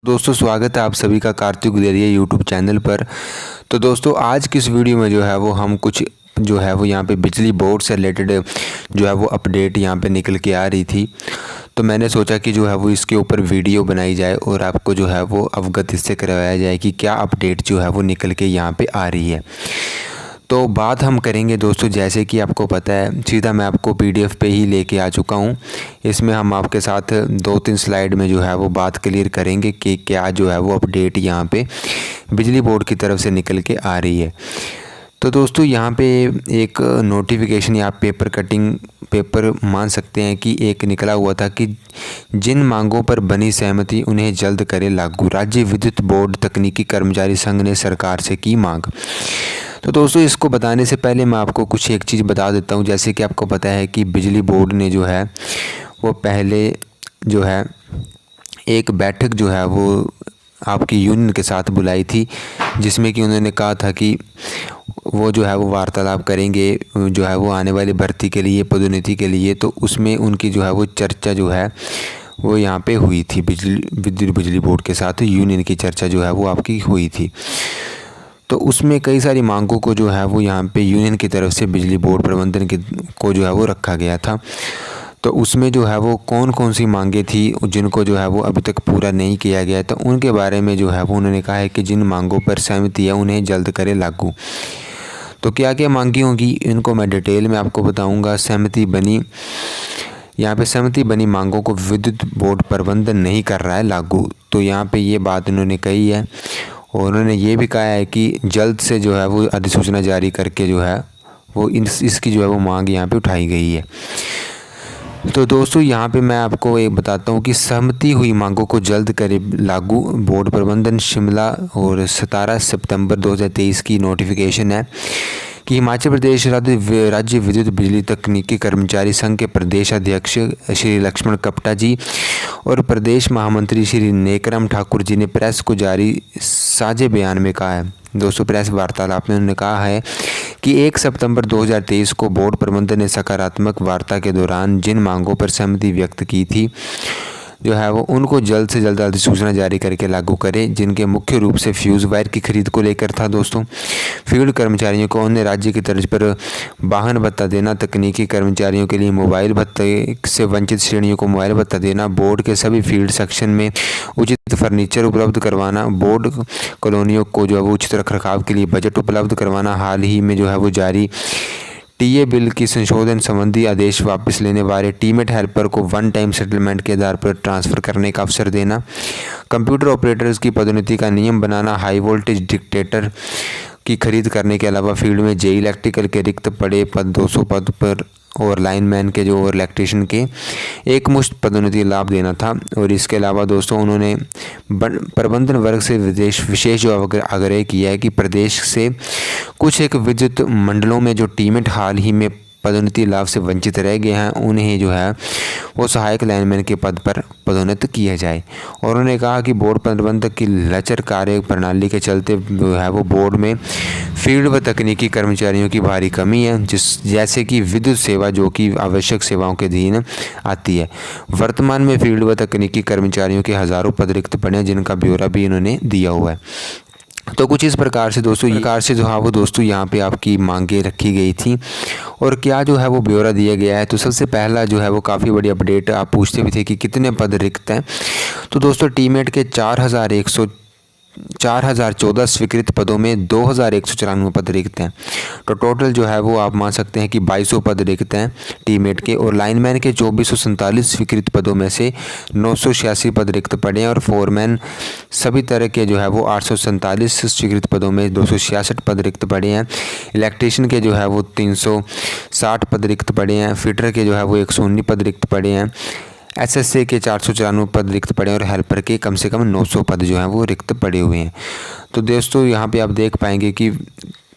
दोस्तों स्वागत है आप सभी का कार्तिक गुदेरिया यूट्यूब चैनल पर। तो दोस्तों आज की इस वीडियो में जो है वो हम कुछ जो है वो यहाँ पे बिजली बोर्ड से रिलेटेड जो है वो अपडेट यहाँ पे निकल के आ रही थी। तो मैंने सोचा कि जो है वो इसके ऊपर वीडियो बनाई जाए और आपको जो है वो अवगत इससे करवाया जाए कि क्या अपडेट जो है वो निकल के यहाँ पे आ रही है। तो बात हम करेंगे दोस्तों, जैसे कि आपको पता है सीधा मैं आपको पीडीएफ पे ही लेके आ चुका हूँ। इसमें हम आपके साथ 2-3 स्लाइड में जो है वो बात क्लियर करेंगे कि क्या जो है वो अपडेट यहाँ पे बिजली बोर्ड की तरफ से निकल के आ रही है। तो दोस्तों यहाँ पे एक नोटिफिकेशन या पेपर कटिंग पेपर मान सकते हैं कि एक निकला हुआ था कि जिन मांगों पर बनी सहमति उन्हें जल्द करे लागू। राज्य विद्युत बोर्ड तकनीकी कर्मचारी संघ ने सरकार से की मांग। तो दोस्तों इसको बताने से पहले मैं आपको कुछ एक चीज़ बता देता हूँ। जैसे कि आपको पता है कि बिजली बोर्ड ने जो है वो पहले जो है एक बैठक जो है वो आपकी यूनियन के साथ बुलाई थी, जिसमें कि उन्होंने कहा था कि वो जो है वो वार्तालाप करेंगे जो है वो आने वाली भर्ती के लिए, पदोन्नति के लिए। तो उसमें उनकी जो है वो चर्चा जो है वो यहाँ पे हुई थी, बिजली बोर्ड के साथ यूनियन की चर्चा जो है वो आपकी हुई थी। तो उसमें कई सारी मांगों को जो है वो यहाँ पे यूनियन की तरफ से बिजली बोर्ड प्रबंधन को जो है वो रखा गया था। तो उसमें जो है वो कौन कौन सी मांगें थी जिनको जो है वो अभी तक पूरा नहीं किया गया, तो उनके बारे में जो है वो उन्होंने कहा है कि जिन मांगों पर सहमति है उन्हें जल्द करे लागू। तो क्या क्या मांगी होंगी इनको मैं डिटेल में आपको बताऊंगा। यहाँ पे सहमति बनी मांगों को विद्युत बोर्ड प्रबंधन नहीं कर रहा है लागू। तो यहाँ पे ये बात उन्होंने कही है और उन्होंने ये भी कहा है कि जल्द से जो है वो अधिसूचना जारी करके जो है वो इसकी जो है वो मांग यहाँ पे उठाई गई है। तो दोस्तों यहाँ पे मैं आपको एक बताता हूँ कि सहमति हुई मांगों को जल्द करे लागू। बोर्ड प्रबंधन शिमला और 17 सितंबर 2023 की नोटिफिकेशन है कि हिमाचल प्रदेश राज्य विद्युत बिजली तकनीकी कर्मचारी संघ के प्रदेश अध्यक्ष श्री लक्ष्मण कपटा जी और प्रदेश महामंत्री श्री नेकराम ठाकुर जी ने प्रेस को जारी साझे बयान में कहा है। दोस्तों प्रेस वार्तालाप में उन्होंने कहा है कि 1 सितंबर 2023 को बोर्ड प्रबंधन ने सकारात्मक वार्ता के दौरान जिन मांगों पर सहमति व्यक्त की थी जो है वो उनको जल्द से जल्द अधिसूचना जारी करके लागू करें, जिनके मुख्य रूप से फ्यूज़ वायर की खरीद को लेकर था। दोस्तों फील्ड कर्मचारियों को अन्य राज्य की तर्ज पर वाहन भत्ता देना, तकनीकी कर्मचारियों के लिए मोबाइल भत्ते से वंचित श्रेणियों को मोबाइल भत्ता देना, बोर्ड के सभी फील्ड सेक्शन में उचित फर्नीचर उपलब्ध करवाना, बोर्ड कॉलोनियों को जो है वो उचित रखरखाव के लिए बजट उपलब्ध करवाना, हाल ही में जो है वो जारी टीए बिल की संशोधन संबंधी आदेश वापस लेने वाले टीमेट हेल्पर को वन टाइम सेटलमेंट के आधार पर ट्रांसफ़र करने का अवसर देना, कंप्यूटर ऑपरेटर्स की पदोन्नति का नियम बनाना, हाई वोल्टेज डिटेक्टर की खरीद करने के अलावा फील्ड में जेई इलेक्ट्रिकल के रिक्त पड़े पद 200 पद पर और लाइनमैन के जो और इलेक्ट्रिशियन के एक मुश्त पदोन्नति लाभ देना था। और इसके अलावा दोस्तों उन्होंने प्रबंधन वर्ग से विशेष जो आग्रह किया है कि प्रदेश से कुछ एक विद्युत मंडलों में जो टीमेट हाल ही में पदोन्नति लाभ से वंचित रह गए हैं उन्हें जो है वो सहायक लाइनमैन के पद पर पदोन्नत किया जाए। और उन्होंने कहा कि बोर्ड प्रबंधक की लचर कार्य प्रणाली के चलते जो है वो बोर्ड में फील्ड व तकनीकी कर्मचारियों की भारी कमी है, जैसे कि विद्युत सेवा जो कि आवश्यक सेवाओं के अधीन आती है। वर्तमान में फील्ड व तकनीकी कर्मचारियों के हज़ारों पद रिक्त पड़े हैं, जिनका ब्यौरा भी इन्होंने दिया हुआ है। तो कुछ इस प्रकार से दोस्तों जो है वो दोस्तों यहाँ पे आपकी मांगे रखी गई थी और क्या जो है वो ब्यौरा दिया गया है। तो सबसे पहला जो है वो काफ़ी बड़ी अपडेट, आप पूछते भी थे कि कितने पद रिक्त हैं। तो दोस्तों टीमेट के 4014 स्वीकृत पदों में 2194 पद रिक्त हैं। तो टोटल जो है वो आप मान सकते हैं कि 2200 पद रिक्त हैं टीमेट के। और लाइनमैन के 2447 स्वीकृत पदों में से 986 पद रिक्त पड़े हैं। और फोरमैन सभी तरह के जो है वो 847 स्वीकृत पदों में 266 पद रिक्त पड़े हैं। इलेक्ट्रीशियन के जो है वो 360 पद रिक्त पड़े हैं। फिटर के जो है वो 119 पद रिक्त पड़े हैं। एसएसए के 494 पद रिक्त पड़े और हेल्पर के कम से कम 900 पद जो हैं वो रिक्त पड़े हुए हैं। तो दोस्तों यहाँ पे आप देख पाएंगे कि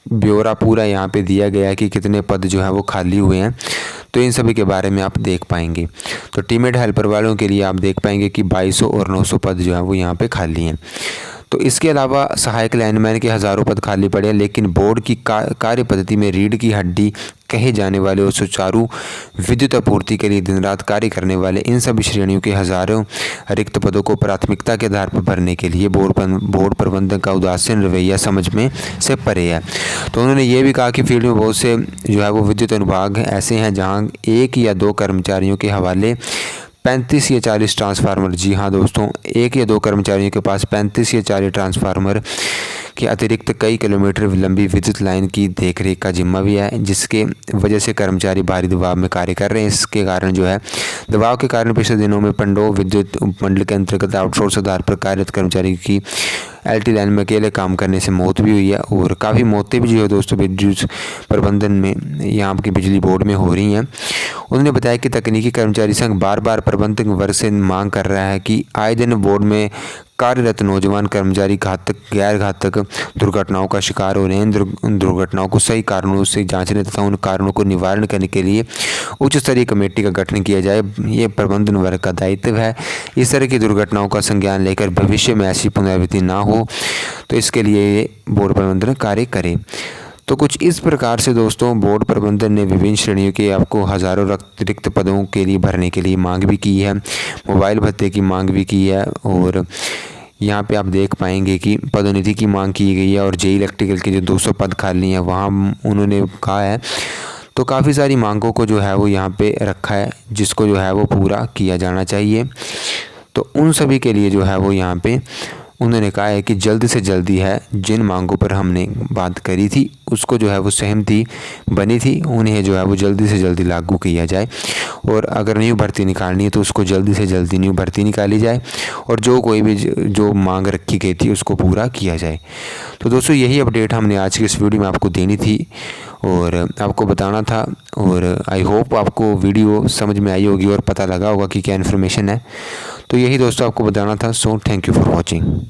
ब्यौरा पूरा यहाँ पे दिया गया है कि कितने पद जो हैं वो खाली हुए हैं। तो इन सभी के बारे में आप देख पाएंगे। तो टीमेट हेल्पर वालों के लिए आप देख पाएंगे कि 2200 और 900 पद जो हैं वो यहाँ पे खाली हैं। तो इसके अलावा सहायक लाइनमैन के हज़ारों पद खाली पड़े हैं, लेकिन बोर्ड की कार्य पद्धति में रीढ़ की हड्डी कहे जाने वाले और सुचारू विद्युत आपूर्ति के लिए दिन रात कार्य करने वाले इन सभी श्रेणियों के हज़ारों रिक्त पदों को प्राथमिकता के आधार पर भरने के लिए बोर्ड प्रबंधन का उदासीन रवैया समझ में से परे है। तो उन्होंने ये भी कहा कि फील्ड में बहुत से जो है वो विद्युत अनुभाग ऐसे हैं जहाँ 1 या 2 कर्मचारियों के हवाले 35 या 40 ट्रांसफार्मर, जी हाँ दोस्तों, 1 या 2 कर्मचारियों के पास 35 या 40 ट्रांसफार्मर के अतिरिक्त कई किलोमीटर लंबी विद्युत लाइन की देखरेख का जिम्मा भी है, जिसके वजह से कर्मचारी भारी दबाव में कार्य कर रहे हैं। इसके कारण जो है दबाव के कारण पिछले दिनों में पंडो विद्युत उपमंडल के अंतर्गत आउटसोर्स आधार पर कार्यरत कर्मचारी की LT लाइन में अकेले काम करने से मौत भी हुई है और काफ़ी मौतें भी जो है दोस्तों विद्युत प्रबंधन में यहाँ की बिजली बोर्ड में हो रही हैं। उन्होंने बताया कि तकनीकी कर्मचारी संघ बार बार प्रबंधक वर्ग से मांग कर रहा है कि आए दिन बोर्ड में कार्यरत नौजवान कर्मचारी घातक गैर घातक दुर्घटनाओं का शिकार हो रहे हैं। दुर्घटनाओं को सही कारणों से जांचने तथा उन कारणों को निवारण करने के लिए उच्च स्तरीय कमेटी का गठन किया जाए। ये प्रबंधन वर्ग का दायित्व है। इस तरह की दुर्घटनाओं का संज्ञान लेकर भविष्य में ऐसी पुनरावृत्ति ना हो, तो इसके लिए बोर्ड प्रबंधन कार्य करे। तो कुछ इस प्रकार से दोस्तों बोर्ड प्रबंधन ने विभिन्न श्रेणियों के आपको हज़ारों रिक्त पदों के लिए भरने के लिए मांग भी की है, मोबाइल भत्ते की मांग भी की है और यहाँ पे आप देख पाएंगे कि पदोन्नति की मांग की गई है और JEE इलेक्ट्रिकल के जो 200 पद खाली हैं वहाँ उन्होंने कहा है। तो काफ़ी सारी मांगों को जो है वो यहाँ पे रखा है, जिसको जो है वो पूरा किया जाना चाहिए। तो उन सभी के लिए जो है वो यहाँ पे उन्होंने कहा है कि जल्द से जल्दी है जिन मांगों पर हमने बात करी थी उसको जो है वो सहमति बनी थी, उन्हें जो है वो जल्दी से जल्दी लागू किया जाए और अगर न्यू भर्ती निकालनी है तो उसको जल्दी से जल्दी न्यू भर्ती निकाली जाए और जो कोई भी जो मांग रखी गई थी उसको पूरा किया जाए। तो दोस्तों यही अपडेट हमने आज की इस वीडियो में आपको देनी थी और आपको बताना था और आई होप आपको वीडियो समझ में आई होगी और पता लगा होगा कि क्या इन्फॉर्मेशन है। तो यही दोस्तों आपको बताना था। So thank you for watching.